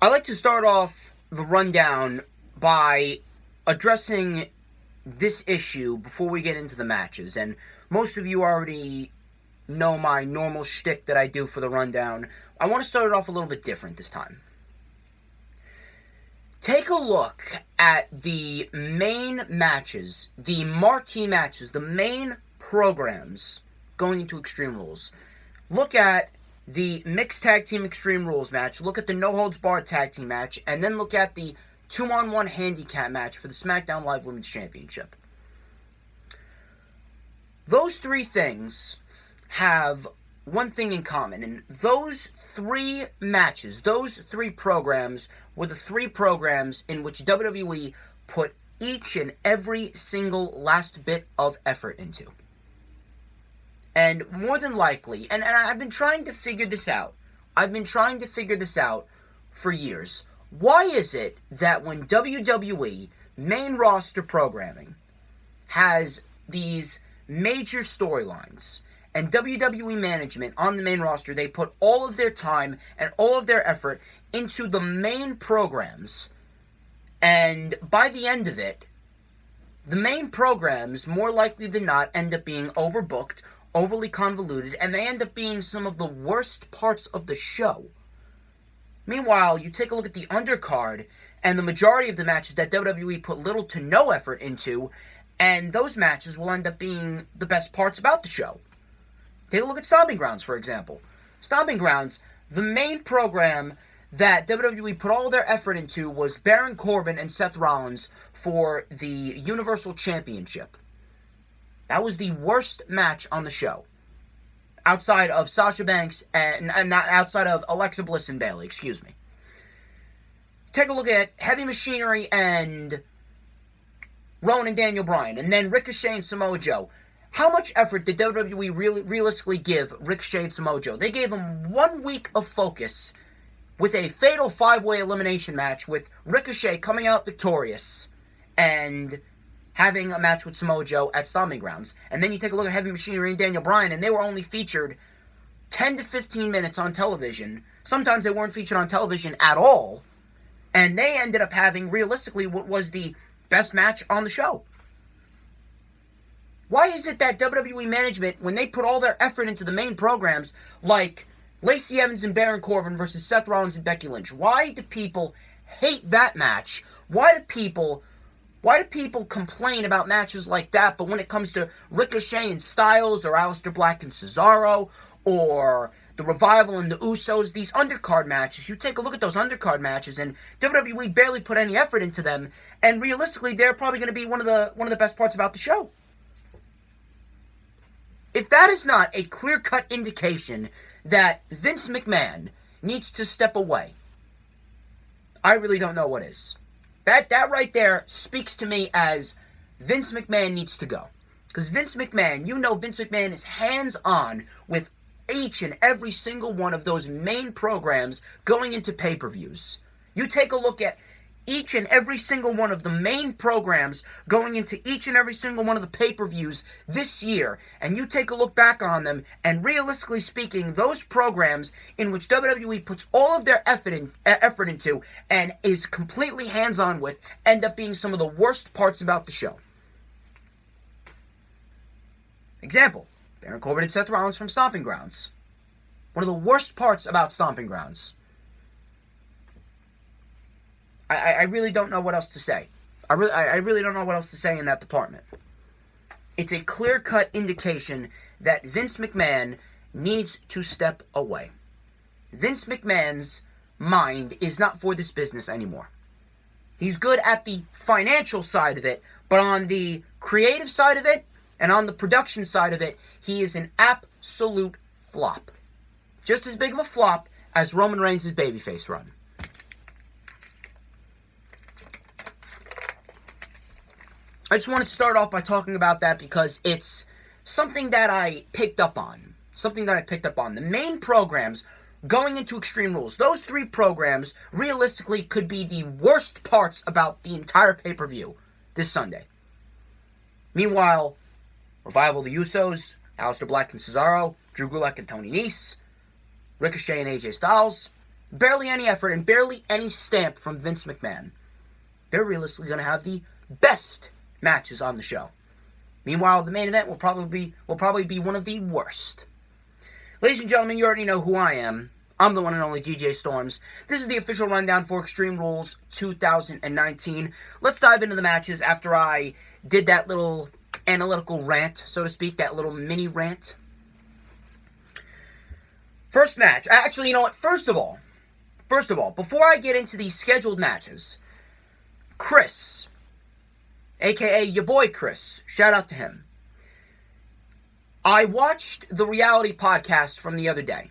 I like to start off the rundown by addressing this issue before we get into the matches. And most of you already know my normal shtick that I do for the rundown. I want to start it off a little bit different this time. Take a look at the main matches, the marquee matches, the main programs going into Extreme Rules. Look at the Mixed Tag Team Extreme Rules match, look at the No Holds Barred Tag Team match, and then look at the 2-on-1 handicap match for the SmackDown Live Women's Championship. Those three things have one thing in common, and those three matches, those three programs, were the three programs in which WWE put each and every single last bit of effort into. And more than likely, and I've been trying to figure this out. I've been trying to figure this out for years. Why is it that when WWE main roster programming has these major storylines and WWE management on the main roster, they put all of their time and all of their effort into the main programs, and by the end of it, the main programs, more likely than not, end up being overbooked, overly convoluted, and they end up being some of the worst parts of the show. Meanwhile, you take a look at the undercard, and the majority of the matches that WWE put little to no effort into, and those matches will end up being the best parts about the show. Take a look at Stomping Grounds, for example. Stomping Grounds, the main program that WWE put all their effort into was Baron Corbin and Seth Rollins for the Universal Championship. That was the worst match on the show. Outside of Sasha Banks and not outside of Alexa Bliss and Bayley, excuse me. Take a look at Heavy Machinery and Rowan and Daniel Bryan, and then Ricochet and Samoa Joe. How much effort did WWE realistically give Ricochet and Samoa Joe? They gave them 1 week of focus with a fatal 5-way elimination match with Ricochet coming out victorious and having a match with Samoa Joe at Stomping Grounds. And then you take a look at Heavy Machinery and Daniel Bryan, and they were only featured 10 to 15 minutes on television. Sometimes they weren't featured on television at all. And they ended up having, realistically, what was the best match on the show. Why is it that WWE management, when they put all their effort into the main programs, like Lacey Evans and Baron Corbin versus Seth Rollins and Becky Lynch, why do people hate that match? Why do people complain about matches like that, but when it comes to Ricochet and Styles, or Aleister Black and Cesaro, or the Revival and the Usos, these undercard matches, you take a look at those undercard matches, and WWE barely put any effort into them, and realistically, they're probably going to be one of the best parts about the show. If that is not a clear-cut indication that Vince McMahon needs to step away, I really don't know what is. That right there speaks to me as Vince McMahon needs to go. Because Vince McMahon is hands-on with each and every single one of those main programs going into pay-per-views. You take a look at each and every single one of the main programs going into each and every single one of the pay-per-views this year, and you take a look back on them, and realistically speaking, those programs in which WWE puts all of their effort into and is completely hands-on with end up being some of the worst parts about the show. Example, Baron Corbin and Seth Rollins from Stomping Grounds. One of the worst parts about Stomping Grounds. I really don't know what else to say. I really don't know what else to say in that department. It's a clear-cut indication that Vince McMahon needs to step away. Vince McMahon's mind is not for this business anymore. He's good at the financial side of it, but on the creative side of it and on the production side of it, he is an absolute flop. Just as big of a flop as Roman Reigns' babyface run. I just wanted to start off by talking about that because it's something that I picked up on. The main programs going into Extreme Rules, those three programs realistically could be the worst parts about the entire pay-per-view this Sunday. Meanwhile, Revival the Usos, Aleister Black and Cesaro, Drew Gulak and Tony Nese, Ricochet and AJ Styles, barely any effort, and barely any stamp from Vince McMahon, they're realistically going to have the best matches on the show. Meanwhile, the main event will probably be one of the worst. Ladies and gentlemen, you already know who I am. I'm the one and only DJ Storms. This is the official rundown for Extreme Rules 2019. Let's dive into the matches after I did that little analytical rant, so to speak, that little mini rant. First match. Actually, you know what? First of all, before I get into these scheduled matches, Chris, a.k.a. your boy Chris, shout out to him. I watched the reality podcast from the other day.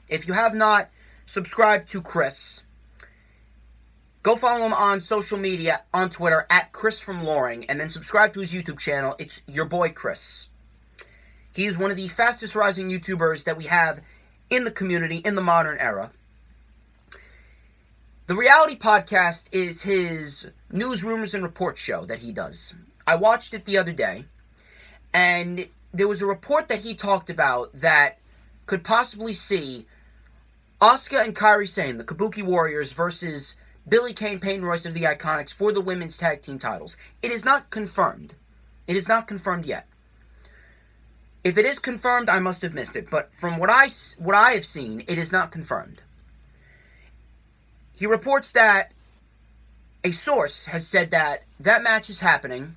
If you have not subscribed to Chris, go follow him on social media, on Twitter, at Chris from Loring, and then subscribe to his YouTube channel. It's your boy Chris. He is one of the fastest rising YouTubers that we have in the community, in the modern era. The reality podcast is his news, rumors, and reports show that he does. I watched it the other day, and there was a report that he talked about that could possibly see Asuka and Kairi Sane, the Kabuki Warriors, versus Billie Kay, Peyton Royce of the Iconics for the women's tag team titles. It is not confirmed. It is not confirmed yet. If it is confirmed, I must have missed it. But from what I have seen, it is not confirmed. He reports that a source has said that that match is happening,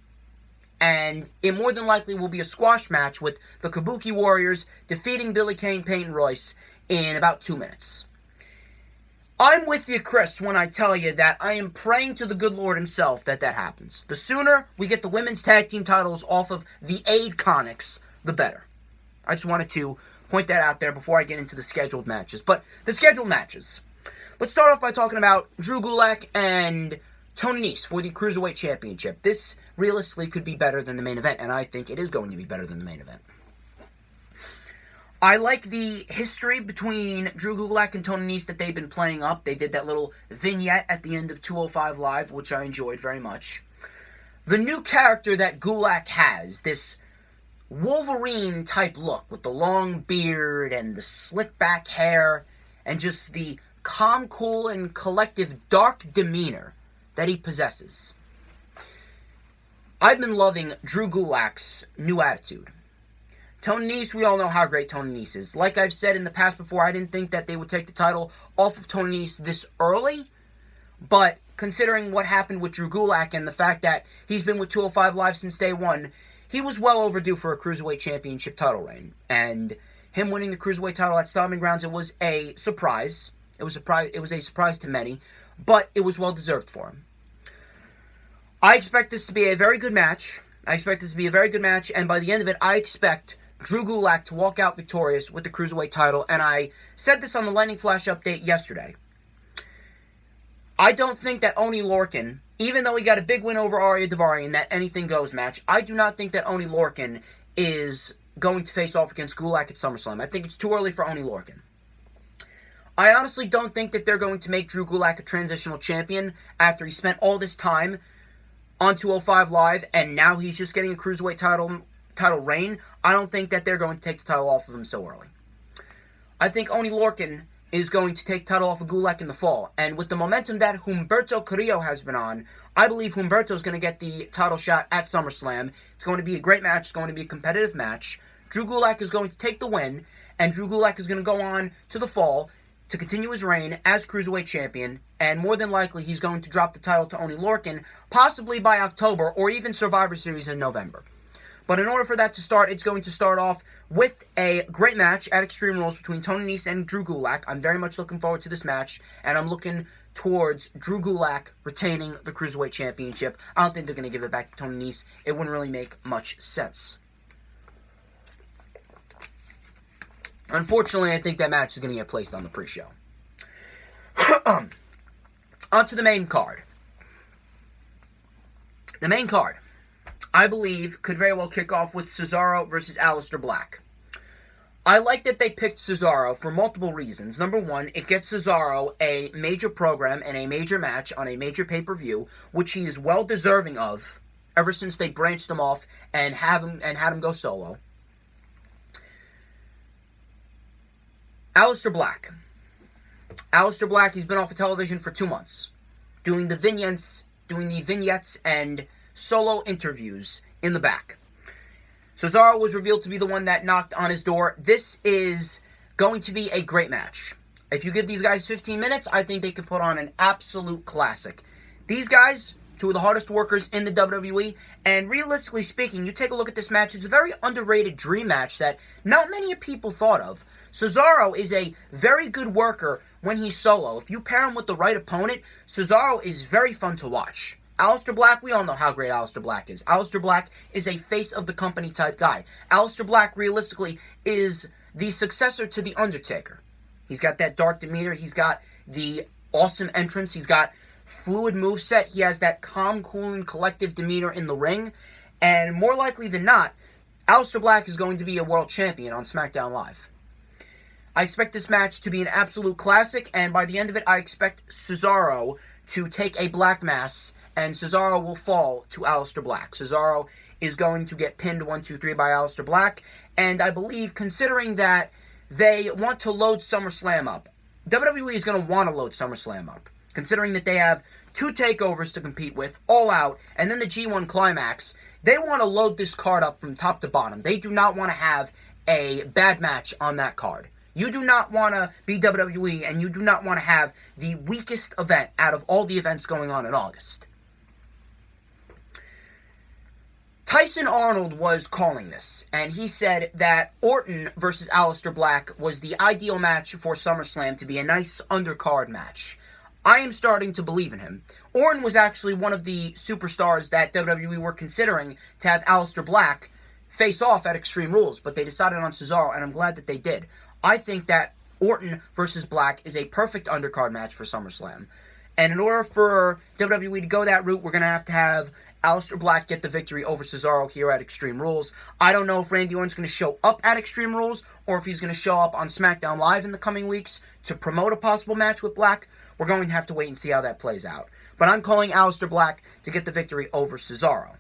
and it more than likely will be a squash match with the Kabuki Warriors defeating Billie Kay and Peyton Royce in about 2 minutes. I'm with you, Chris, when I tell you that I am praying to the good Lord himself that happens. The sooner we get the women's tag team titles off of the Iconics, the better. I just wanted to point that out there before I get into the scheduled matches. But the scheduled matches. Let's start off by talking about Drew Gulak and Tony Nese for the Cruiserweight Championship. This realistically could be better than the main event, and I think it is going to be better than the main event. I like the history between Drew Gulak and Tony Nese that they've been playing up. They did that little vignette at the end of 205 Live, which I enjoyed very much. The new character that Gulak has, this Wolverine-type look with the long beard and the slick-back hair and just the calm, cool, and collective dark demeanor that he possesses. I've been loving Drew Gulak's new attitude. Tony Nese, we all know how great Tony Nese is. Like I've said in the past before, I didn't think that they would take the title off of Tony Nese this early. But considering what happened with Drew Gulak and the fact that he's been with 205 Live since day one, he was well overdue for a Cruiserweight Championship title reign. And him winning the Cruiserweight title at Stomping Grounds, it was a surprise. It was a surprise to many, but it was well deserved for him. I expect this to be a very good match. And by the end of it, I expect Drew Gulak to walk out victorious with the Cruiserweight title, and I said this on the Lightning Flash update yesterday. I don't think that Oney Lorcan, even though he got a big win over Arya Daivari in that Anything Goes match, I do not think that Oney Lorcan is going to face off against Gulak at SummerSlam. I think it's too early for Oney Lorcan. I honestly don't think that they're going to make Drew Gulak a transitional champion after he spent all this time on 205 Live, and now he's just getting a Cruiserweight title reign. I don't think that they're going to take the title off of him so early. I think Oney Lorcan is going to take the title off of Gulak in the fall. And with the momentum that Humberto Carrillo has been on, I believe Humberto is going to get the title shot at SummerSlam. It's going to be a great match. It's going to be a competitive match. Drew Gulak is going to take the win, and Drew Gulak is going to go on to the fall to continue his reign as Cruiserweight Champion, and more than likely he's going to drop the title to Oney Lorcan, possibly by October, or even Survivor Series in November. But in order for that to start, it's going to start off with a great match at Extreme Rules between Tony Nese and Drew Gulak. I'm very much looking forward to this match, and I'm looking towards Drew Gulak retaining the Cruiserweight Championship. I don't think they're going to give it back to Tony Nese. It wouldn't really make much sense. Unfortunately, I think that match is going to get placed on the pre-show. On to the main card. The main card, I believe, could very well kick off with Cesaro versus Aleister Black. I like that they picked Cesaro for multiple reasons. Number one, it gets Cesaro a major program and a major match on a major pay-per-view, which he is well deserving of ever since they branched him off and had him go solo. Aleister Black. Aleister Black, he's been off of television for 2 months, doing the vignettes and solo interviews in the back. Cesaro was revealed to be the one that knocked on his door. This is going to be a great match. If you give these guys 15 minutes, I think they can put on an absolute classic. These guys, two of the hardest workers in the WWE, and realistically speaking, you take a look at this match, it's a very underrated dream match that not many people thought of. Cesaro is a very good worker when he's solo. If you pair him with the right opponent, Cesaro is very fun to watch. Aleister Black, we all know how great Aleister Black is. Aleister Black is a face of the company type guy. Aleister Black, realistically, is the successor to The Undertaker. He's got that dark demeanor. He's got the awesome entrance. He's got fluid moveset. He has that calm, cool, and collective demeanor in the ring. And more likely than not, Aleister Black is going to be a world champion on SmackDown Live. I expect this match to be an absolute classic, and by the end of it, I expect Cesaro to take a black mass, and Cesaro will fall to Aleister Black. Cesaro is going to get pinned 1, 2, 3 by Aleister Black, and I believe, considering that they want to load SummerSlam up, WWE is going to want to load SummerSlam up, considering that they have 2 takeovers to compete with, All Out, and then the G1 Climax. They want to load this card up from top to bottom. They do not want to have a bad match on that card. You do not want to be WWE, and you do not want to have the weakest event out of all the events going on in August. Tyson Arnold was calling this, and he said that Orton versus Aleister Black was the ideal match for SummerSlam to be a nice undercard match. I am starting to believe in him. Orton was actually one of the superstars that WWE were considering to have Aleister Black face off at Extreme Rules, but they decided on Cesaro, and I'm glad that they did. I think that Orton versus Black is a perfect undercard match for SummerSlam. And in order for WWE to go that route, we're going to have Aleister Black get the victory over Cesaro here at Extreme Rules. I don't know if Randy Orton's going to show up at Extreme Rules or if he's going to show up on SmackDown Live in the coming weeks to promote a possible match with Black. We're going to have to wait and see how that plays out. But I'm calling Aleister Black to get the victory over Cesaro.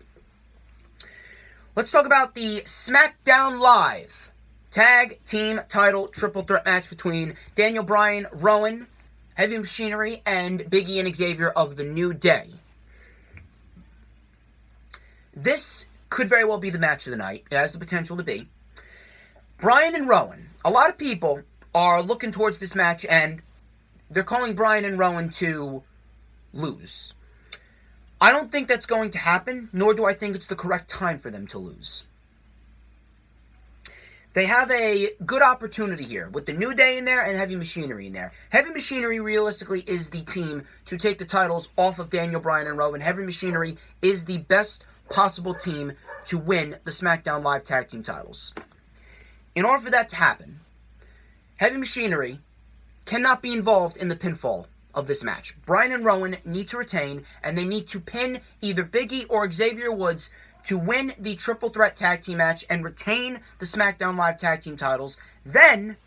Let's talk about the SmackDown Live Tag Team Title Triple Threat match between Daniel Bryan, Rowan, Heavy Machinery, and Big E and Xavier of the New Day. This could very well be the match of the night. It has the potential to be. Bryan and Rowan. A lot of people are looking towards this match, and they're calling Bryan and Rowan to lose. I don't think that's going to happen, nor do I think it's the correct time for them to lose. They have a good opportunity here with the New Day in there and Heavy Machinery in there. Heavy Machinery, realistically, is the team to take the titles off of Daniel Bryan and Rowan. Heavy Machinery is the best possible team to win the SmackDown Live Tag Team titles. In order for that to happen, Heavy Machinery cannot be involved in the pinfall of this match. Bryan and Rowan need to retain, and they need to pin either Big E or Xavier Woods to win the Triple Threat Tag Team match and retain the SmackDown Live Tag Team titles. Then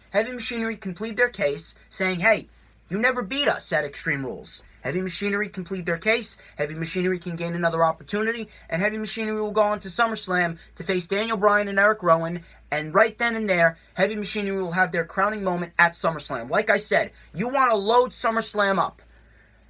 Heavy Machinery can plead their case, saying, hey, you never beat us at Extreme Rules. Heavy Machinery can plead their case, Heavy Machinery can gain another opportunity, and Heavy Machinery will go on to SummerSlam to face Daniel Bryan and Eric Rowan, and right then and there, Heavy Machinery will have their crowning moment at SummerSlam. Like I said, you want to load SummerSlam up.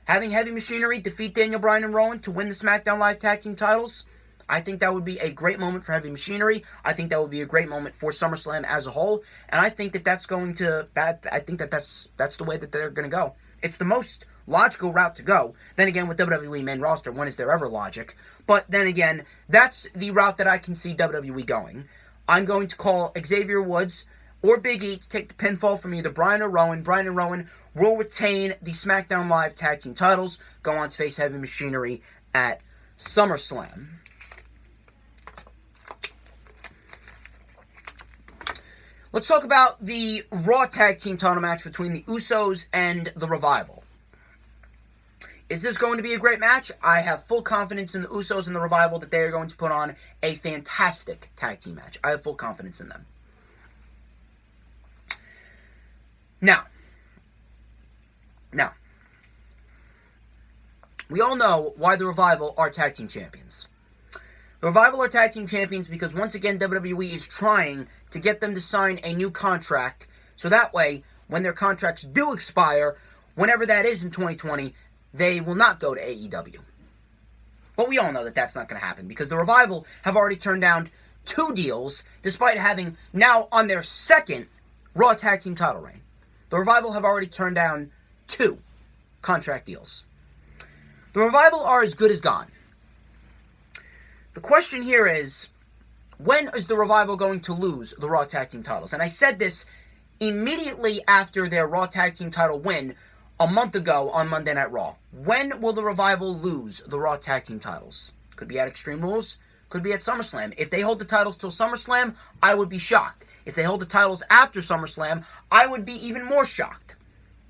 Having Heavy Machinery defeat Daniel Bryan and Rowan to win the SmackDown Live Tag Team titles, I think that would be a great moment for Heavy Machinery. I think that would be a great moment for SummerSlam as a whole, and I think that that's going to that's the way that they're going to go. It's the most logical route to go. Then again, with WWE main roster, when is there ever logic? But then again, that's the route that I can see WWE going. I'm going to call Xavier Woods or Big E to take the pinfall from either Bryan or Rowan. Bryan and Rowan will retain the SmackDown Live Tag Team titles, go on to face Heavy Machinery at SummerSlam. Let's talk about the Raw Tag Team title match between the Usos and the Revival. Is this going to be a great match? I have full confidence in the Usos and the Revival that they are going to put on a fantastic tag team match. I have full confidence in them. Now, we all know why the Revival are tag team champions. The Revival are tag team champions because, once again, WWE is trying to get them to sign a new contract, so that way, when their contracts do expire, whenever that is in 2020, they will not go to AEW. But we all know that that's not going to happen because the Revival have already turned down 2 deals, despite having now on their second Raw Tag Team title reign. The Revival have already turned down 2 contract deals. The Revival are as good as gone. The question here is, when is the Revival going to lose the Raw Tag Team titles? And I said this immediately after their Raw Tag Team title win a month ago on Monday Night Raw. When will the Revival lose the Raw Tag Team titles? Could be at Extreme Rules, could be at SummerSlam. If they hold the titles till SummerSlam, I would be shocked. If they hold the titles after SummerSlam, I would be even more shocked.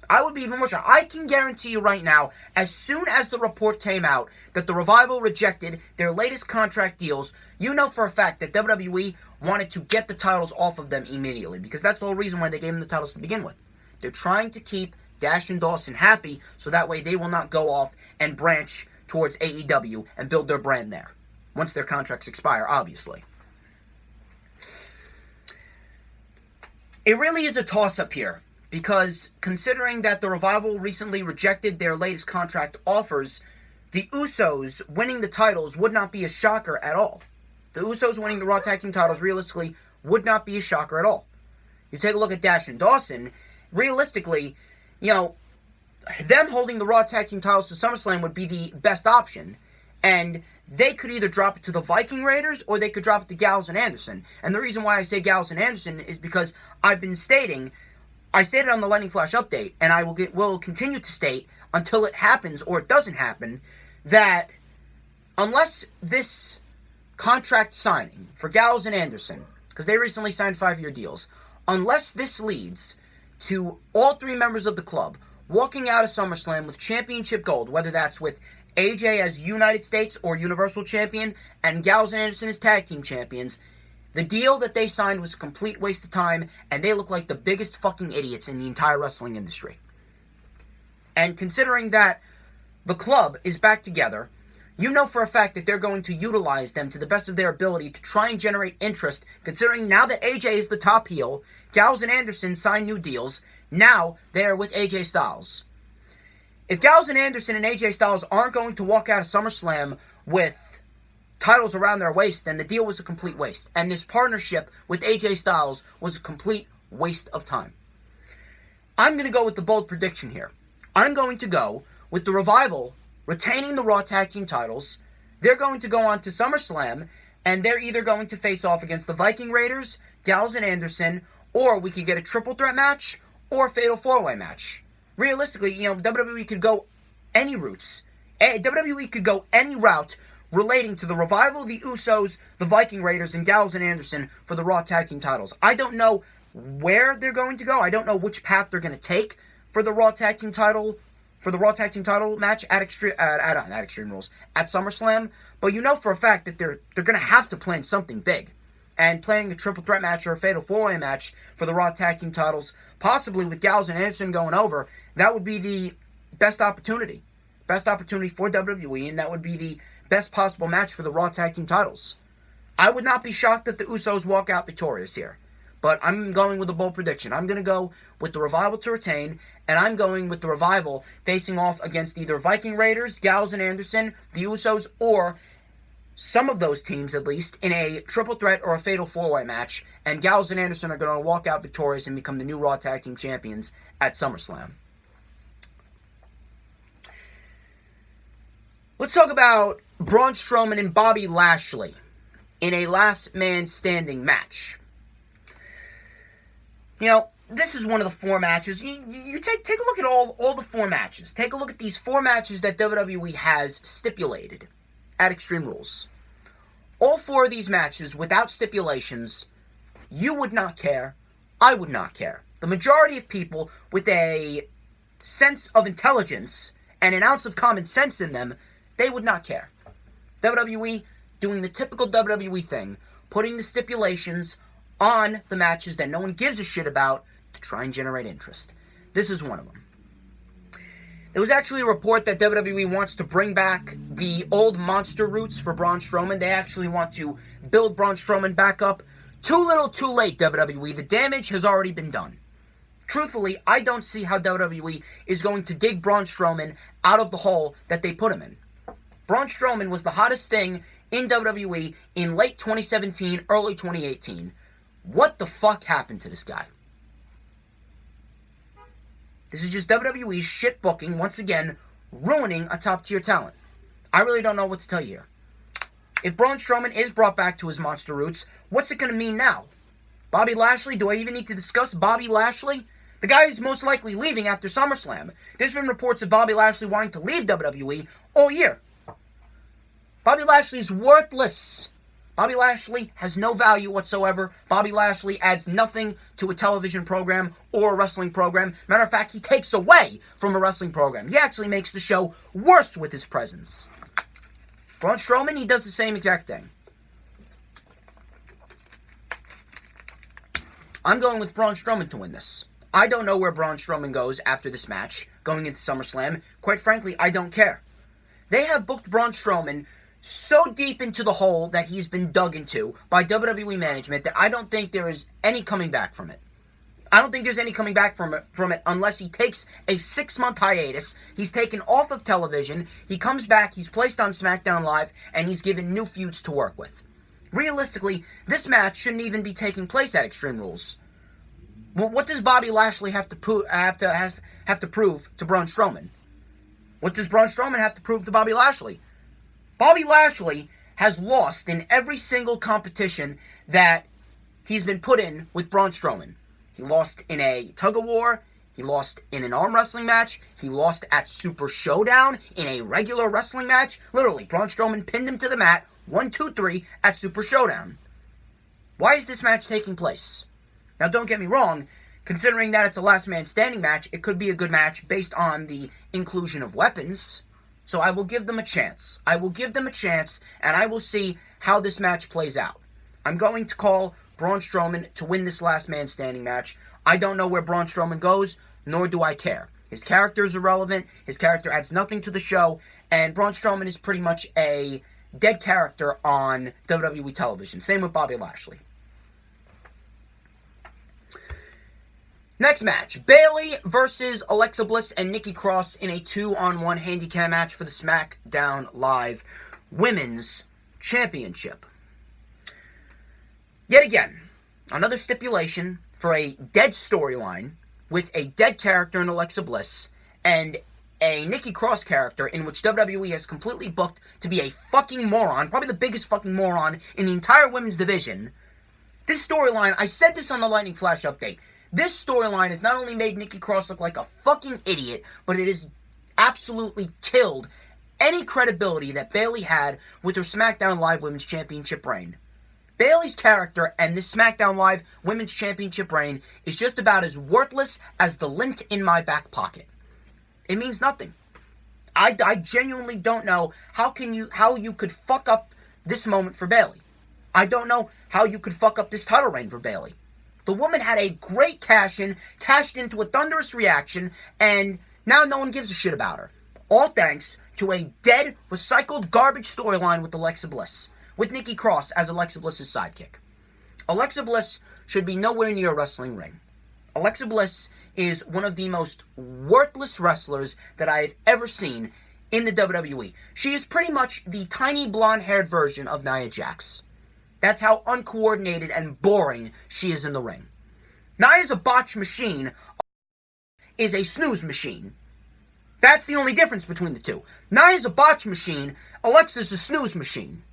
I can guarantee you right now, as soon as the report came out that the Revival rejected their latest contract deals, you know for a fact that WWE wanted to get the titles off of them immediately, because that's the whole reason why they gave them the titles to begin with. They're trying to keep Dash and Dawson happy, so that way they will not go off and branch towards AEW and build their brand there, once their contracts expire, obviously. It really is a toss-up here, because considering that the Revival recently rejected their latest contract offers, the Usos winning the titles would not be a shocker at all. The Usos winning the Raw Tag Team titles, realistically, would not be a shocker at all. You take a look at Dash and Dawson, realistically, them holding the Raw Tag Team titles to SummerSlam would be the best option, and they could either drop it to the Viking Raiders or they could drop it to Gallows and Anderson. And the reason why I say Gallows and Anderson is because I stated on the Lightning Flash update, and I will continue to state until it happens or it doesn't happen, that unless this contract signing for Gallows and Anderson, because they recently signed 5-year deals, unless this leads to all 3 members of the club walking out of SummerSlam with championship gold, whether that's with AJ as United States or Universal Champion, and Gallows and Anderson as Tag Team Champions, the deal that they signed was a complete waste of time, and they look like the biggest fucking idiots in the entire wrestling industry. And considering that the club is back together, you know for a fact that they're going to utilize them to the best of their ability to try and generate interest, considering now that AJ is the top heel, Gallows and Anderson signed new deals, now they're with AJ Styles. If Gallows and Anderson and AJ Styles aren't going to walk out of SummerSlam with titles around their waist, then the deal was a complete waste. And this partnership with AJ Styles was a complete waste of time. I'm going to go with the bold prediction here. I'm going to go with the Revival retaining the Raw Tag Team titles. They're going to go on to SummerSlam, and they're either going to face off against the Viking Raiders, Gallows and Anderson, or we could get a triple threat match or a fatal 4-way match. Realistically, WWE could go any routes. WWE could go any route relating to the Revival, the Usos, the Viking Raiders, and Gallows and Anderson for the Raw Tag Team titles. I don't know where they're going to go. I don't know which path they're going to take for the Raw Tag Team title, match at Extreme Rules, at SummerSlam. But you know for a fact that they're going to have to plan something big. And planning a triple threat match or a fatal 4-way match for the Raw Tag Team titles, possibly with Gallows and Anderson going over, that would be the best opportunity. Best opportunity for WWE, and that would be the best possible match for the Raw Tag Team titles. I would not be shocked if the Usos walk out victorious here. But I'm going with a bold prediction. I'm going to go with the Revival to retain, and I'm going with the Revival facing off against either Viking Raiders, Gallows and Anderson, the Usos, or some of those teams at least, in a triple threat or a fatal 4-way match, and Gallows and Anderson are going to walk out victorious and become the new Raw Tag Team Champions at SummerSlam. Let's talk about Braun Strowman and Bobby Lashley in a last man standing match. This is one of the 4 matches. You take a look at all the 4 matches. Take a look at these 4 matches that WWE has stipulated at Extreme Rules. All 4 of these matches, without stipulations, you would not care. I would not care. The majority of people with a sense of intelligence and an ounce of common sense in them, they would not care. WWE doing the typical WWE thing, putting the stipulations on the matches that no one gives a shit about to try and generate interest. This is one of them. There was actually a report that WWE wants to bring back the old monster roots for Braun Strowman. They actually want to build Braun Strowman back up. Too little, too late, WWE. The damage has already been done. Truthfully, I don't see how WWE is going to dig Braun Strowman out of the hole that they put him in. Braun Strowman was the hottest thing in WWE in late 2017, early 2018. What the fuck happened to this guy? This is just WWE's shit booking, once again, ruining a top-tier talent. I really don't know what to tell you here. If Braun Strowman is brought back to his monster roots, what's it going to mean now? Bobby Lashley? Do I even need to discuss Bobby Lashley? The guy is most likely leaving after SummerSlam. There's been reports of Bobby Lashley wanting to leave WWE all year. Bobby Lashley is worthless. Bobby Lashley has no value whatsoever. Bobby Lashley adds nothing to a television program or a wrestling program. Matter of fact, he takes away from a wrestling program. He actually makes the show worse with his presence. Braun Strowman, he does the same exact thing. I'm going with Braun Strowman to win this. I don't know where Braun Strowman goes after this match, going into SummerSlam. Quite frankly, I don't care. They have booked Braun Strowman so deep into the hole that he's been dug into by WWE management that I don't think there is any coming back from it. I don't think there's any coming back from it unless he takes a 6-month hiatus. He's taken off of television. He comes back. He's placed on SmackDown Live, and he's given new feuds to work with. Realistically, this match shouldn't even be taking place at Extreme Rules. Well, what does Bobby Lashley have to prove to Braun Strowman? What does Braun Strowman have to prove to Bobby Lashley? Bobby Lashley has lost in every single competition that he's been put in with Braun Strowman. He lost in a tug-of-war. He lost in an arm wrestling match. He lost at Super Showdown in a regular wrestling match. Literally, Braun Strowman pinned him to the mat, 1, 2, 3, at Super Showdown. Why is this match taking place? Now, don't get me wrong. Considering that it's a last man standing match, it could be a good match based on the inclusion of weapons. So I will give them a chance. I will give them a chance, and I will see how this match plays out. I'm going to call Braun Strowman to win this last man standing match. I don't know where Braun Strowman goes, nor do I care. His character is irrelevant. His character adds nothing to the show, and Braun Strowman is pretty much a dead character on WWE television. Same with Bobby Lashley. Next match, Bayley versus Alexa Bliss and Nikki Cross in a 2-on-1 handicap match for the SmackDown Live Women's Championship. Yet again, another stipulation for a dead storyline with a dead character in Alexa Bliss and a Nikki Cross character in which WWE has completely booked to be a fucking moron, probably the biggest fucking moron in the entire women's division. This storyline, I said this on the Lightning Flash update, this storyline has not only made Nikki Cross look like a fucking idiot, but it has absolutely killed any credibility that Bayley had with her SmackDown Live Women's Championship reign. Bayley's character and this SmackDown Live Women's Championship reign is just about as worthless as the lint in my back pocket. It means nothing. I genuinely don't know how you could fuck up this moment for Bayley. I don't know how you could fuck up this title reign for Bayley. The woman had a great cash-in, cashed into a thunderous reaction, and now no one gives a shit about her. All thanks to a dead, recycled garbage storyline with Alexa Bliss, with Nikki Cross as Alexa Bliss's sidekick. Alexa Bliss should be nowhere near a wrestling ring. Alexa Bliss is one of the most worthless wrestlers that I have ever seen in the WWE. She is pretty much the tiny blonde-haired version of Nia Jax. That's how uncoordinated and boring she is in the ring. Nia's a botch machine, is a snooze machine. That's the only difference between the two. Nia's a botch machine, Alexa's a snooze machine.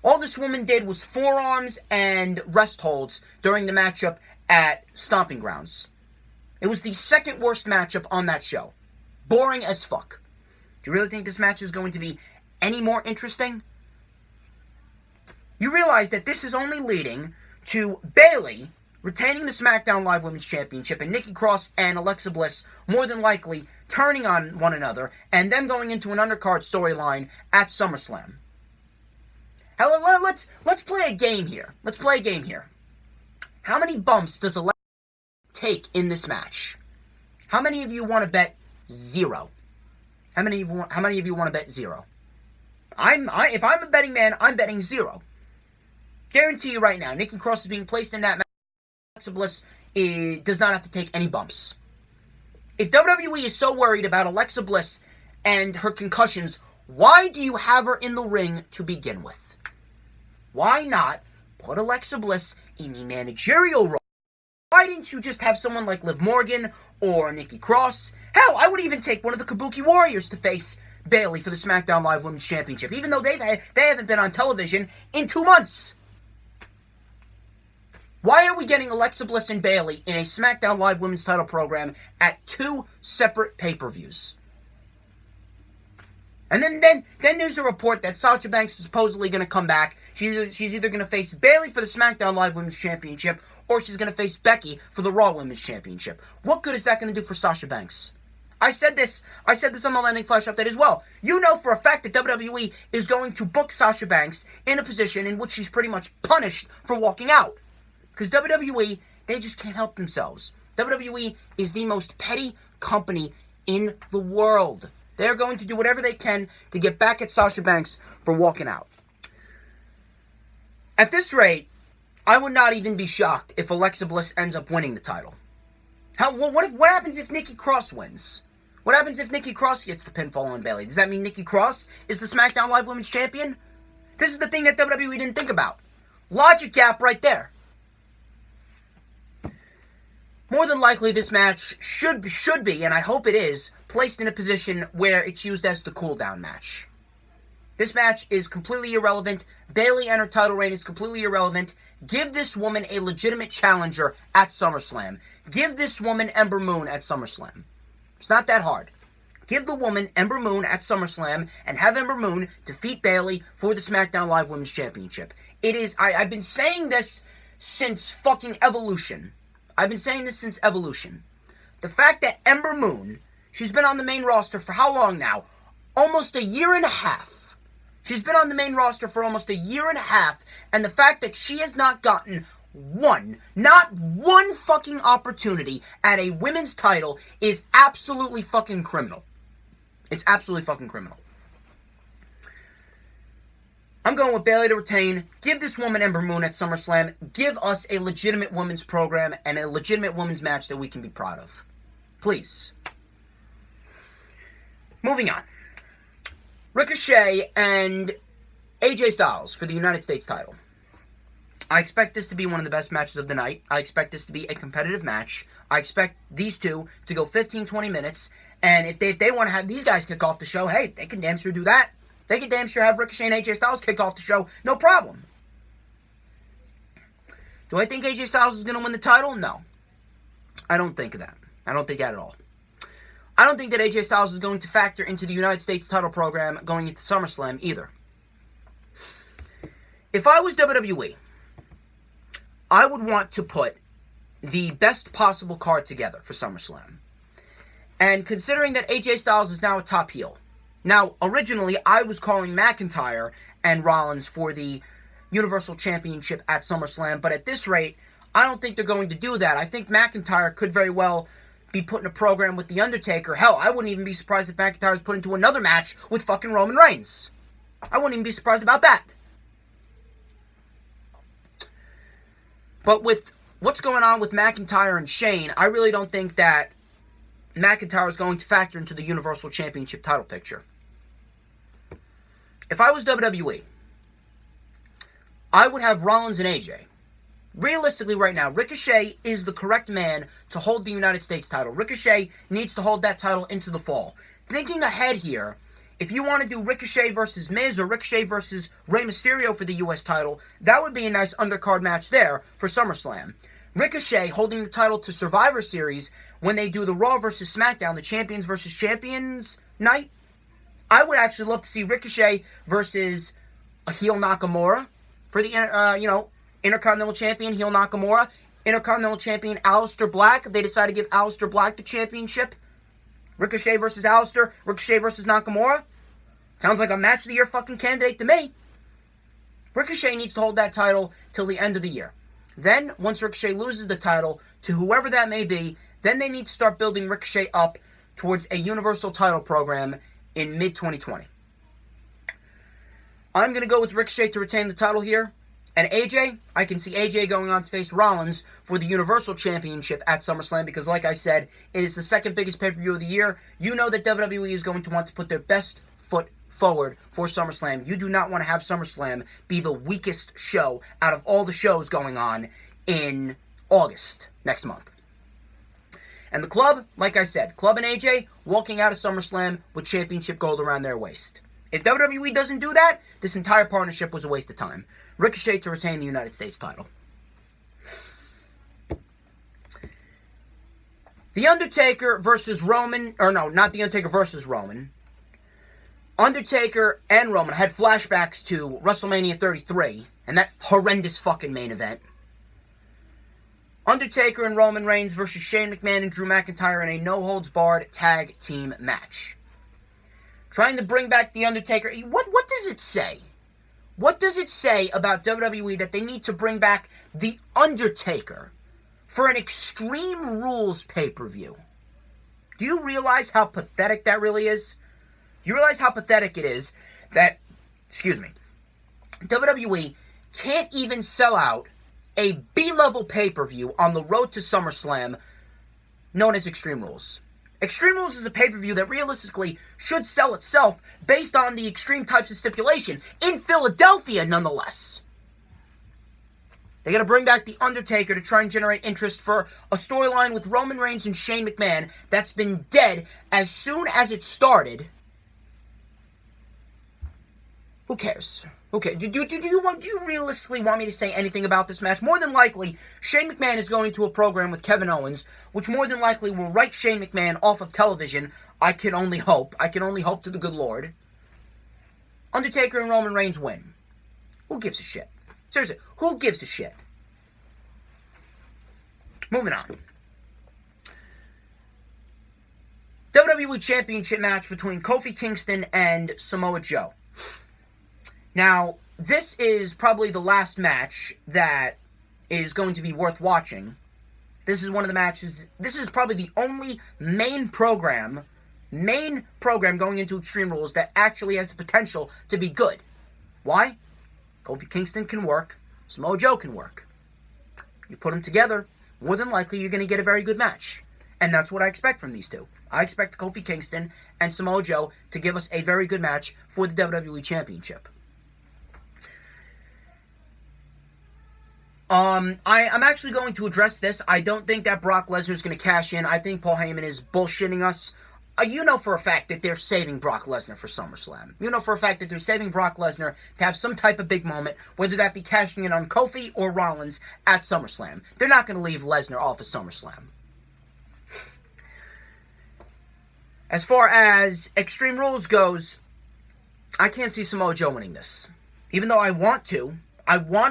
All this woman did was forearms and rest holds during the matchup at Stomping Grounds. It was the second worst matchup on that show. Boring as fuck. Do you really think this match is going to be any more interesting? You realize that this is only leading to Bayley retaining the SmackDown Live Women's Championship and Nikki Cross and Alexa Bliss more than likely turning on one another and them going into an undercard storyline at SummerSlam. Hell, let's play a game here. Let's play a game here. How many bumps does Alexa take in this match? How many of you want to bet 0? How many of you want to bet 0? If I'm a betting man, I'm betting 0. Guarantee you right now, Nikki Cross is being placed in that match. Alexa Bliss does not have to take any bumps. If WWE is so worried about Alexa Bliss and her concussions, why do you have her in the ring to begin with? Why not put Alexa Bliss in the managerial role? Why didn't you just have someone like Liv Morgan or Nikki Cross? Hell, I would even take one of the Kabuki Warriors to face Bayley for the SmackDown Live Women's Championship, even though they haven't been on television in 2 months. Why are we getting Alexa Bliss and Bayley in a SmackDown Live Women's title program at 2 separate pay-per-views? And then there's a report that Sasha Banks is supposedly going to come back. She's either going to face Bayley for the SmackDown Live Women's Championship, or she's going to face Becky for the Raw Women's Championship. What good is that going to do for Sasha Banks? I said this on the Landing Flash update as well. You know for a fact that WWE is going to book Sasha Banks in a position in which she's pretty much punished for walking out. Because WWE, they just can't help themselves. WWE is the most petty company in the world. They're going to do whatever they can to get back at Sasha Banks for walking out. At this rate, I would not even be shocked if Alexa Bliss ends up winning the title. What happens if Nikki Cross wins? What happens if Nikki Cross gets the pinfall on Bayley? Does that mean Nikki Cross is the SmackDown Live Women's Champion? This is the thing that WWE didn't think about. Logic gap right there. More than likely, this match should be, and I hope it is, placed in a position where it's used as the cool-down match. This match is completely irrelevant. Bayley and her title reign is completely irrelevant. Give this woman a legitimate challenger at SummerSlam. Give this woman Ember Moon at SummerSlam. It's not that hard. Give the woman Ember Moon at SummerSlam and have Ember Moon defeat Bayley for the SmackDown Live Women's Championship. It is, I've been saying this since fucking Evolution. I've been saying this since Evolution. The fact that Ember Moon, she's been on the main roster for how long now? Almost a year and a half. She's been on the main roster for almost a year and a half, and the fact that she has not gotten not one fucking opportunity at a women's title is absolutely fucking criminal. It's absolutely fucking criminal. I'm going with Bayley to retain. Give this woman Ember Moon at SummerSlam. Give us a legitimate women's program and a legitimate women's match that we can be proud of. Please. Moving on. Ricochet and AJ Styles for the United States title. I expect this to be one of the best matches of the night. I expect this to be a competitive match. I expect these two to go 15-20 minutes. And if they want to have these guys kick off the show, hey, they can damn sure do that. They can damn sure have Ricochet and AJ Styles kick off the show. No problem. Do I think AJ Styles is going to win the title? No. I don't think that. I don't think that at all. I don't think that AJ Styles is going to factor into the United States title program going into SummerSlam either. If I was WWE, I would want to put the best possible card together for SummerSlam. And considering that AJ Styles is now a top heel. Now, originally, I was calling McIntyre and Rollins for the Universal Championship at SummerSlam, but at this rate, I don't think they're going to do that. I think McIntyre could very well be put in a program with The Undertaker. Hell, I wouldn't even be surprised if McIntyre was put into another match with fucking Roman Reigns. I wouldn't even be surprised about that. But with what's going on with McIntyre and Shane, I really don't think that McIntyre is going to factor into the Universal Championship title picture. If I was WWE, I would have Rollins and AJ. Realistically right now, Ricochet is the correct man to hold the United States title. Ricochet needs to hold that title into the fall. Thinking ahead here, if you want to do Ricochet versus Miz or Ricochet versus Rey Mysterio for the U.S. title, that would be a nice undercard match there for SummerSlam. Ricochet holding the title to Survivor Series when they do the Raw versus SmackDown, the Champions versus Champions night. I would actually love to see Ricochet versus a heel Nakamura for the, Intercontinental Champion, heel Nakamura. Intercontinental Champion Aleister Black, if they decide to give Aleister Black the championship. Ricochet versus Aleister, Ricochet versus Nakamura. Sounds like a match of the year fucking candidate to me. Ricochet needs to hold that title till the end of the year. Then, once Ricochet loses the title to whoever that may be, then they need to start building Ricochet up towards a Universal title program in mid-2020. I'm going to go with Ricochet to retain the title here. And AJ, I can see AJ going on to face Rollins for the Universal Championship at SummerSlam because, like I said, it is the second biggest pay-per-view of the year. You know that WWE is going to want to put their best foot forward for SummerSlam. You do not want to have SummerSlam be the weakest show out of all the shows going on in August next month. And the Club, like I said, Club and AJ walking out of SummerSlam with championship gold around their waist. If WWE doesn't do that, this entire partnership was a waste of time. Ricochet to retain the United States title. The Undertaker versus Roman, or no, not The Undertaker versus Roman. Undertaker and Roman had flashbacks to WrestleMania 33 and that horrendous fucking main event. Undertaker and Roman Reigns versus Shane McMahon and Drew McIntyre in a no-holds-barred tag team match. Trying to bring back The Undertaker. What does it say? What does it say about WWE that they need to bring back The Undertaker for an Extreme Rules pay-per-view? Do you realize how pathetic that really is? You realize how pathetic it is that, WWE can't even sell out a B-level pay-per-view on the road to SummerSlam known as Extreme Rules. Extreme Rules is a pay-per-view that realistically should sell itself based on the extreme types of stipulation in Philadelphia, nonetheless. They got to bring back The Undertaker to try and generate interest for a storyline with Roman Reigns and Shane McMahon that's been dead as soon as it started. Who cares? Okay, do you realistically want me to say anything about this match? More than likely, Shane McMahon is going to a program with Kevin Owens, which more than likely will write Shane McMahon off of television. I can only hope. I can only hope to the good Lord. Undertaker and Roman Reigns win. Who gives a shit? Seriously, who gives a shit? Moving on. WWE Championship match between Kofi Kingston and Samoa Joe. Now, this is probably the last match that is going to be worth watching. This is one of the matches, this is probably the only main program going into Extreme Rules that actually has the potential to be good. Why? Kofi Kingston can work, Samoa Joe can work. You put them together, more than likely you're going to get a very good match. And that's what I expect from these two. I expect Kofi Kingston and Samoa Joe to give us a very good match for the WWE Championship. I'm actually going to address this. I don't think that Brock Lesnar is going to cash in. I think Paul Heyman is bullshitting us. You know for a fact that they're saving Brock Lesnar for SummerSlam. You know for a fact that they're saving Brock Lesnar to have some type of big moment, whether that be cashing in on Kofi or Rollins at SummerSlam. They're not going to leave Lesnar off of SummerSlam. As far as Extreme Rules goes, I can't see Samoa Joe winning this. Even though I want to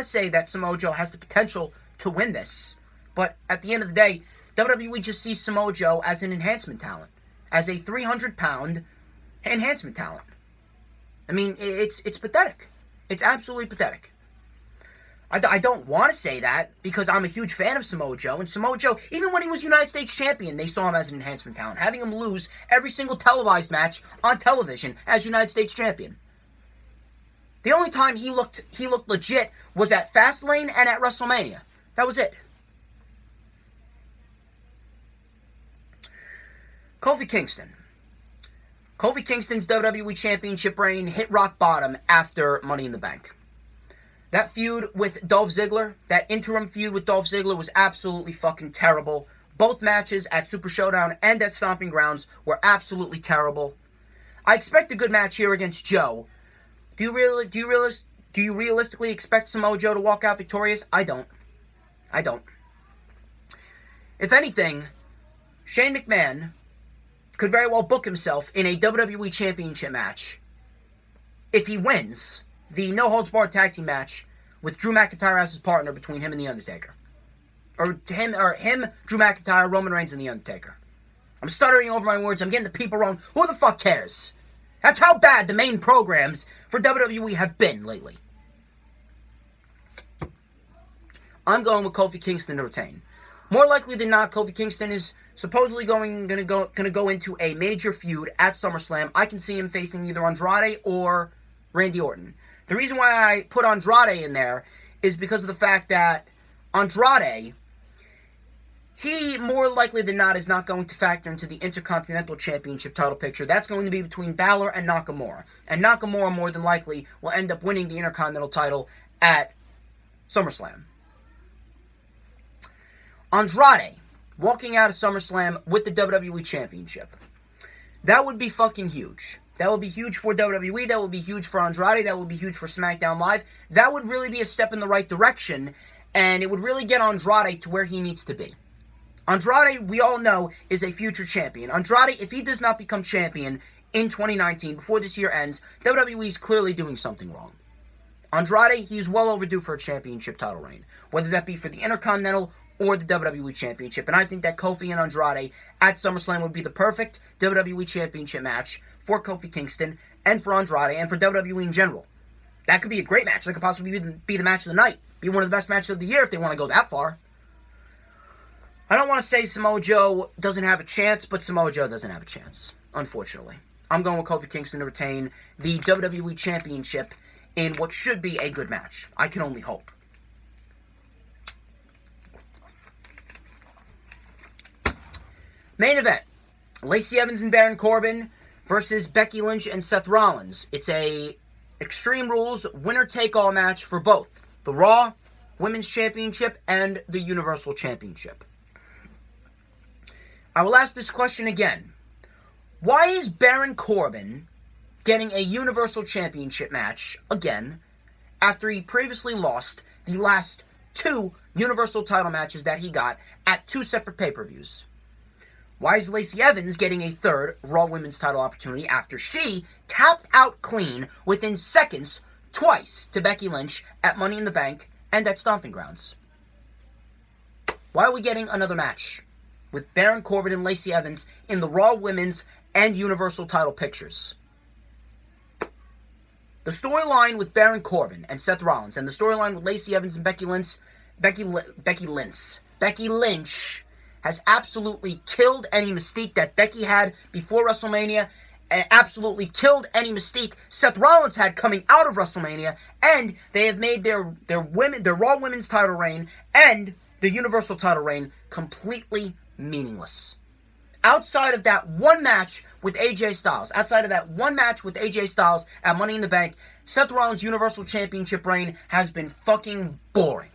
say that Samoa Joe has the potential to win this. But at the end of the day, WWE just sees Samoa Joe as an enhancement talent. As a 300-pound enhancement talent. I mean, it's pathetic. It's absolutely pathetic. I don't want to say that because I'm a huge fan of Samoa Joe. And Samoa Joe, even when he was United States Champion, they saw him as an enhancement talent. Having him lose every single televised match on television as United States Champion. The only time he looked legit was at Fastlane and at WrestleMania. That was it. Kofi Kingston. Kofi Kingston's WWE Championship reign hit rock bottom after Money in the Bank. That feud with Dolph Ziggler, that interim feud with Dolph Ziggler was absolutely fucking terrible. Both matches at Super Showdown and at Stomping Grounds were absolutely terrible. I expect a good match here against Joe. Do you realistically expect Samoa Joe to walk out victorious? I don't. If anything, Shane McMahon could very well book himself in a WWE Championship match if he wins the no-holds-barred tag team match with Drew McIntyre as his partner between him and The Undertaker. Or him, Drew McIntyre, Roman Reigns, and The Undertaker. I'm stuttering over my words. I'm getting the people wrong. Who the fuck cares? That's how bad the main programs for WWE have been lately. I'm going with Kofi Kingston to retain. More likely than not, Kofi Kingston is supposedly going to go into a major feud at SummerSlam. I can see him facing either Andrade or Randy Orton. The reason why I put Andrade in there is because of the fact that Andrade, he more likely than not is not going to factor into the Intercontinental Championship title picture. That's going to be between Balor and Nakamura. And Nakamura more than likely will end up winning the Intercontinental title at SummerSlam. Andrade walking out of SummerSlam with the WWE Championship. That would be fucking huge. That would be huge for WWE. That would be huge for Andrade. That would be huge for SmackDown Live. That would really be a step in the right direction. And it would really get Andrade to where he needs to be. Andrade, we all know, is a future champion. Andrade, if he does not become champion in 2019, before this year ends, WWE is clearly doing something wrong. Andrade, he's well overdue for a championship title reign. Whether that be for the Intercontinental or the WWE Championship. And I think that Kofi and Andrade at SummerSlam would be the perfect WWE Championship match for Kofi Kingston and for Andrade and for WWE in general. That could be a great match. That could possibly be the match of the night. Be one of the best matches of the year if they want to go that far. I don't want to say Samoa Joe doesn't have a chance, but Samoa Joe doesn't have a chance, unfortunately. I'm going with Kofi Kingston to retain the WWE Championship in what should be a good match. I can only hope. Main event, Lacey Evans and Baron Corbin versus Becky Lynch and Seth Rollins. It's a Extreme Rules winner-take-all match for both the Raw Women's Championship and the Universal Championship. I will ask this question again. Why is Baron Corbin getting a Universal Championship match again after he previously lost the last 2 Universal title matches that he got at 2 separate pay-per-views? Why is Lacey Evans getting a 3rd Raw Women's title opportunity after she tapped out clean within seconds twice to Becky Lynch at Money in the Bank and at Stomping Grounds? Why are we getting another match with Baron Corbin and Lacey Evans in the Raw Women's and Universal title pictures? The storyline with Baron Corbin and Seth Rollins and the storyline with Lacey Evans and Becky Lynch has absolutely killed any mystique that Becky had before WrestleMania, and absolutely killed any mystique Seth Rollins had coming out of WrestleMania, and they have made their Raw Women's title reign and the Universal title reign completely meaningless. Outside of that one match with AJ Styles, at Money in the Bank, Seth Rollins' Universal Championship reign has been fucking boring.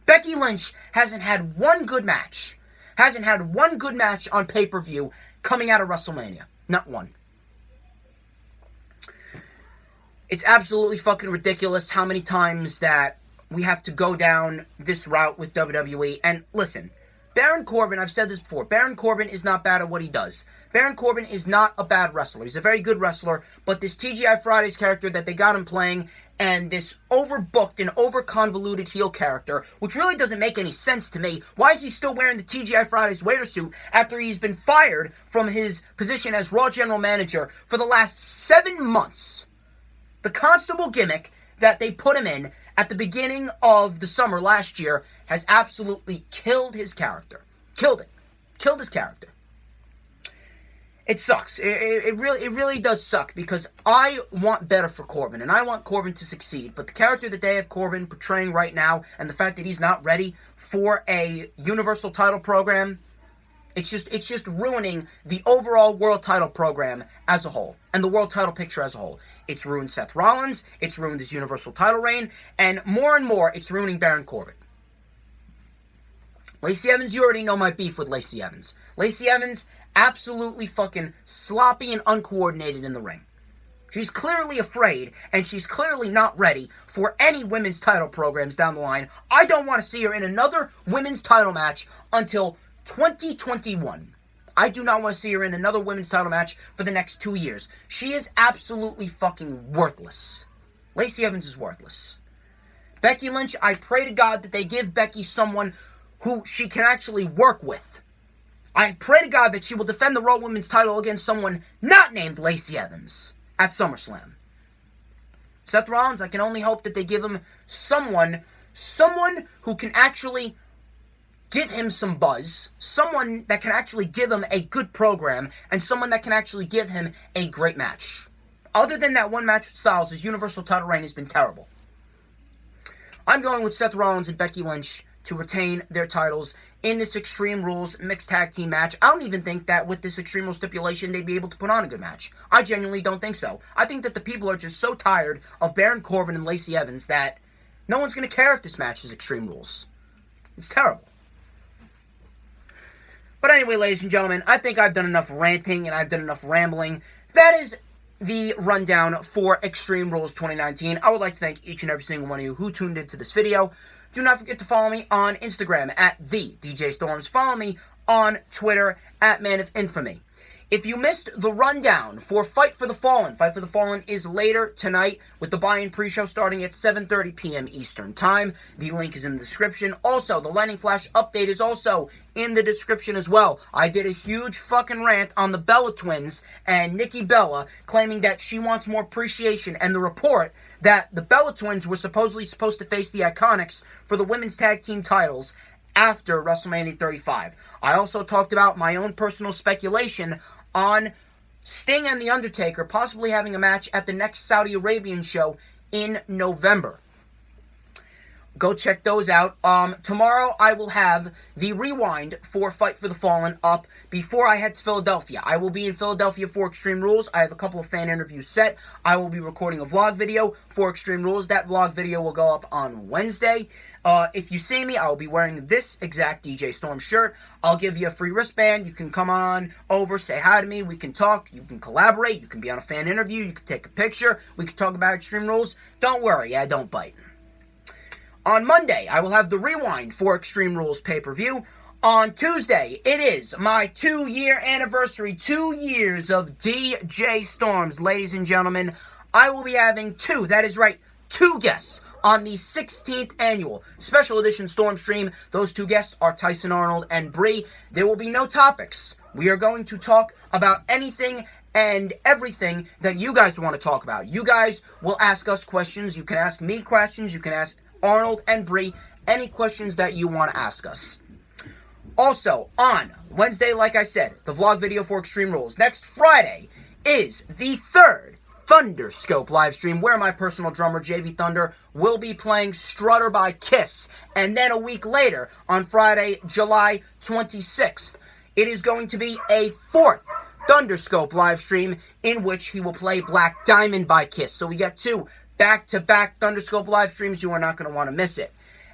Becky Lynch hasn't had one good match on pay-per-view coming out of WrestleMania. Not one. It's absolutely fucking ridiculous how many times that we have to go down this route with WWE. And listen, Baron Corbin, I've said this before, Baron Corbin is not bad at what he does. Baron Corbin is not a bad wrestler. He's a very good wrestler, but this TGI Fridays character that they got him playing and this overbooked and over-convoluted heel character, which really doesn't make any sense to me. Why is he still wearing the TGI Fridays waiter suit after he's been fired from his position as Raw General Manager for the last 7 months? The Constable gimmick that they put him in at the beginning of the summer last year has absolutely killed his character. Killed his character. It sucks. It really does suck because I want better for Corbin and I want Corbin to succeed. But the character that they have Corbin portraying right now and the fact that he's not ready for a Universal title program, it's just ruining the overall world title program as a whole and the world title picture as a whole. It's ruined Seth Rollins, it's ruined his Universal title reign, and more, it's ruining Baron Corbin. Lacey Evans, you already know my beef with Lacey Evans. Lacey Evans, absolutely fucking sloppy and uncoordinated in the ring. She's clearly afraid, and she's clearly not ready for any women's title programs down the line. I don't want to see her in another women's title match until 2021. I do not want to see her in another women's title match for the next 2 years. She is absolutely fucking worthless. Lacey Evans is worthless. Becky Lynch, I pray to God that they give Becky someone who she can actually work with. I pray to God that she will defend the Raw Women's title against someone not named Lacey Evans at SummerSlam. Seth Rollins, I can only hope that they give him someone who can actually give him some buzz, someone that can actually give him a good program, and someone that can actually give him a great match. Other than that one match with Styles, his Universal title reign has been terrible. I'm going with Seth Rollins and Becky Lynch to retain their titles in this Extreme Rules mixed tag team match. I don't even think that with this Extreme Rules stipulation they'd be able to put on a good match. I genuinely don't think so. I think that the people are just so tired of Baron Corbin and Lacey Evans that no one's going to care if this match is Extreme Rules. It's terrible. But anyway, ladies and gentlemen, I think I've done enough ranting and I've done enough rambling. That is the rundown for Extreme Rules 2019. I would like to thank each and every single one of you who tuned into this video. Do not forget to follow me on Instagram at @TheDJStorms. Follow me on Twitter at Man of Infamy. If you missed the rundown for Fight for the Fallen, Fight for the Fallen is later tonight with the buy-in pre-show starting at 7:30 p.m. Eastern Time. The link is in the description. Also, the Lightning Flash update is also in the description as well. I did a huge fucking rant on the Bella Twins and Nikki Bella claiming that she wants more appreciation, and the report that the Bella Twins were supposed to face the Iconics for the women's tag team titles after WrestleMania 35. I also talked about my own personal speculation on Sting and The Undertaker possibly having a match at the next Saudi Arabian show in November. Go check those out. Tomorrow I will have the rewind for Fight for the Fallen up before I head to Philadelphia. I will be in Philadelphia for Extreme Rules. I have a couple of fan interviews set. I will be recording a vlog video for Extreme Rules. That vlog video will go up on Wednesday. If you see me, I will be wearing this exact DJ Storm shirt. I'll give you a free wristband. You can come on over, say hi to me. We can talk. You can collaborate. You can be on a fan interview. You can take a picture. We can talk about Extreme Rules. Don't worry, I don't bite. On Monday, I will have the rewind for Extreme Rules pay-per-view. On Tuesday, it is my 2-year anniversary. 2 years of DJ Storms. Ladies and gentlemen, I will be having two guests on the 16th annual special edition Storm Stream. Those two guests are Tyson Arnold and Bree. There will be no topics. We are going to talk about anything and everything that you guys want to talk about. You guys will ask us questions. You can ask me questions. You can ask Arnold and Bree any questions that you want to ask us. Also, on Wednesday, like I said, the vlog video for Extreme Rules. Next Friday is the third Thunderscope live stream where my personal drummer, JV Thunder, will be playing Strutter by Kiss. And then a week later, on Friday, July 26th, it is going to be a fourth Thunderscope live stream in which he will play Black Diamond by Kiss. So we got two back-to-back Thunderscope live streams. You are not going to want to miss it.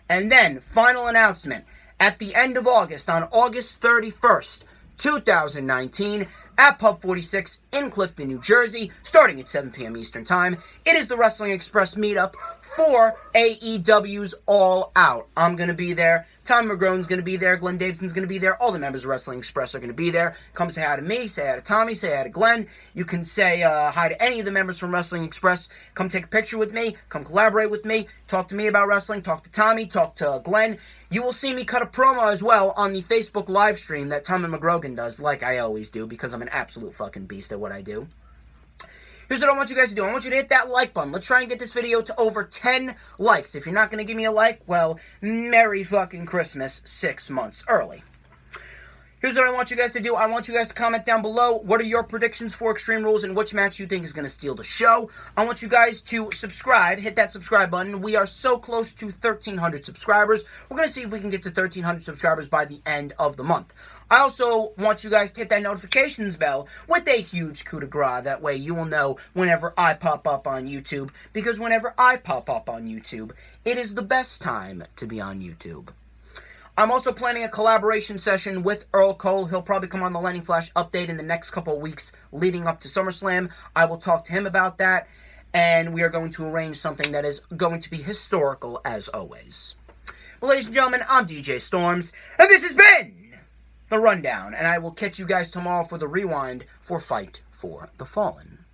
And then, final announcement, at the end of August, on August 31st, 2019, at Pub 46 in Clifton, New Jersey, starting at 7 p.m. Eastern Time, it is the Wrestling Express meetup for AEW's All Out. I'm going to be there. Tommy McGrone's going to be there. Glenn Davidson's going to be there. All the members of Wrestling Express are going to be there. Come say hi to me. Say hi to Tommy. Say hi to Glenn. You can say hi to any of the members from Wrestling Express. Come take a picture with me. Come collaborate with me. Talk to me about wrestling. Talk to Tommy. Talk to Glenn. You will see me cut a promo as well on the Facebook live stream that Tommy McGrogan does, like I always do, because I'm an absolute fucking beast at what I do. Here's what I want you guys to do. I want you to hit that like button. Let's try and get this video to over 10 likes. If you're not going to give me a like, well, Merry fucking Christmas 6 months early. Here's what I want you guys to do. I want you guys to comment down below. What are your predictions for Extreme Rules and which match you think is going to steal the show? I want you guys to subscribe. Hit that subscribe button. We are so close to 1,300 subscribers. We're going to see if we can get to 1,300 subscribers by the end of the month. I also want you guys to hit that notifications bell with a huge coup de grace. That way you will know whenever I pop up on YouTube. Because whenever I pop up on YouTube, it is the best time to be on YouTube. I'm also planning a collaboration session with Earl Cole. He'll probably come on the Lightning Flash update in the next couple of weeks leading up to SummerSlam. I will talk to him about that. And we are going to arrange something that is going to be historical as always. But ladies and gentlemen, I'm DJ Storms. And this has been The Rundown, and I will catch you guys tomorrow for the rewind for Fight for the Fallen.